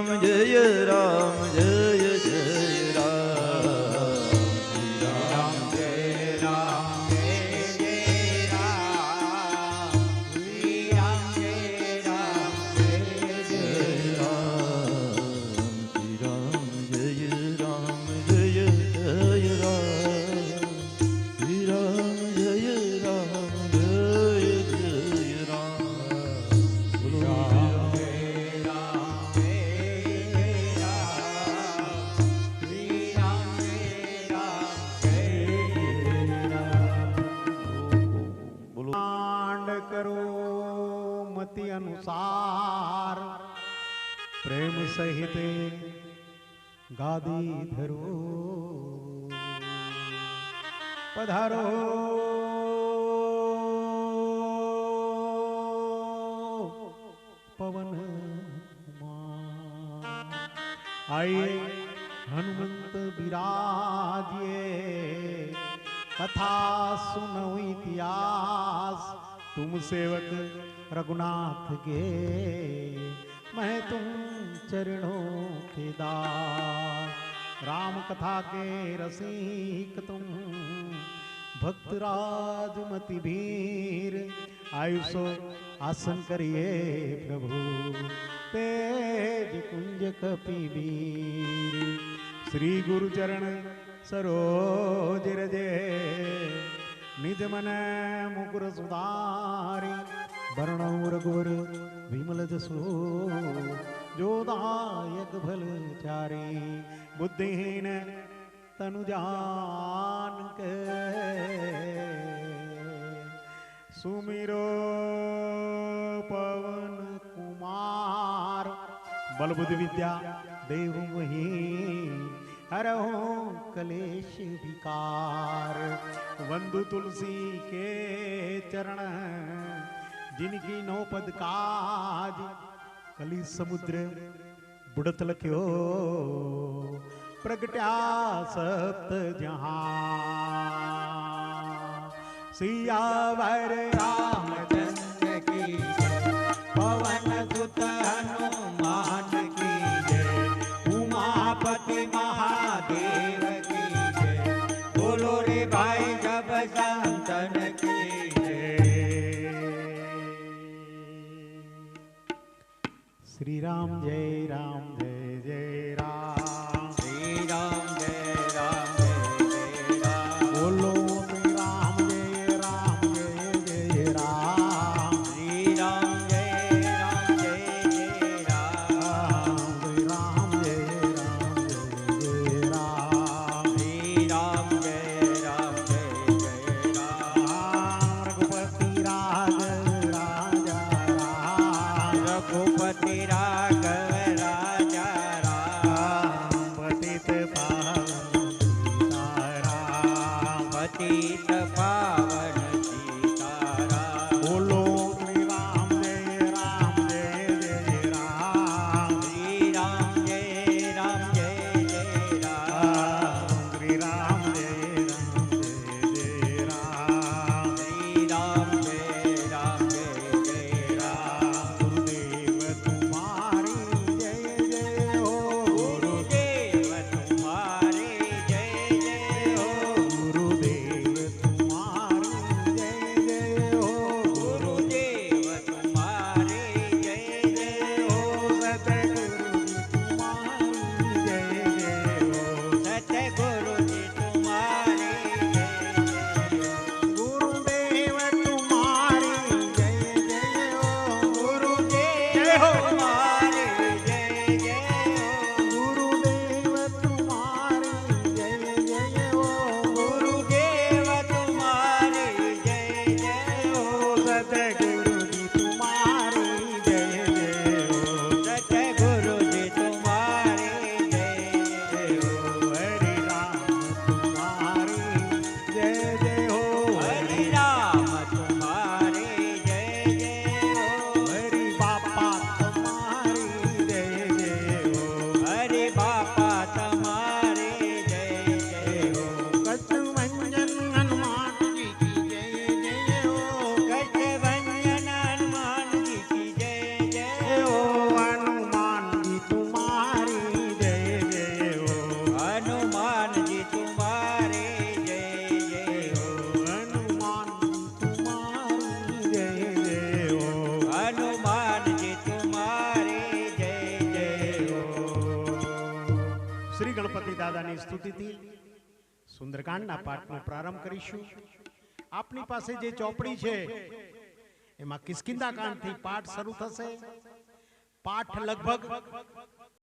રામ જય રામ જય જય રામ શ્રી રામ જય રામ જય જય રામ શ્રી રામ જય રામ જય જય રામ શ્રી રામ જય રામ જય જય રામ શ્રી રામ જય રામ જય જય अनुसार प्रेम सहित गादी धरो पधारो पवन आइए हनुमंत विराजिए कथा सुनो इतिहास तुम सेवक रघुनाथ के मैं तुम चरणों के दास राम कथा के रसिक तुम भक्त राजमति भीर आयुषो आसन करिए प्रभु तेज कुंज कपिवीर श्री गुरु चरण सरोज रजे निज मन मुकुर सुधारी वर्णौ रघुवर विमल जसो जोदायक भल चारी बुद्धिहीन तनु जान के सुमिरो पवन कुमार बल बुद्धि विद्या देव वही हरहु कलेश विकार वंदु तुलसी के चरण जिनकी नौपद काज कली समुद्र बुड़त लख्यो प्रगट्या सप्त जहां सियावर रामचंद्र की पवन सुत हनुमान की जय उमापति महादेव की जय बोलो रे भाई जब संतन की श्री राम जय राम जय जय राम श्री राम जय राम जय जय राम बोलो राम जय जय राम श्री राम जय जय राम श्री राम जय जय राम श्री राम जय जय राम रघुपति राघव राजा राम रघुपति राघव राजा राम पतित पावन सीताराम पतित पावन सीताराम बोलो श्री राम जय राम श्री राम जय जय राम श्री राम जय जय राम श्री राम जय जय राम गुरुदेव तुम्हारी जय जय हो गुरुदेव तुम्हारी जय जय हो गुरुदेव तुम्हारी जय जय हो गुरुदेव तुम्हारी जय जय हो सतगुरु तुम्हारी जय जय हो सतगुरु जी तुम्हारी जय जय हो गुरुदेव तुम्हारी जय जय हो गुरुदेव तुम्हारी जय जय हो गुरुदेव तुम्हारी जय जय हो गुरुदेव तुम्हारी जय जय हो सतगुरु जी तुम्हारी जय जय हो सतगुरु जी तुम्हारी जय जय हो हरि राम तुम्हारी जय जय हो हरि राम तुम्हारी जय जय हो हरि बापा तुम्हारी ગણપતિ દાદાની સ્તુતિથી સુંદરકાંડના પાઠનો પ્રારંભ કરીશું. આપની પાસે જે ચોપડી છે એમાં કિષ્કિંધા કાંડથી પાઠ શરૂ થશે. પાઠ લગભગ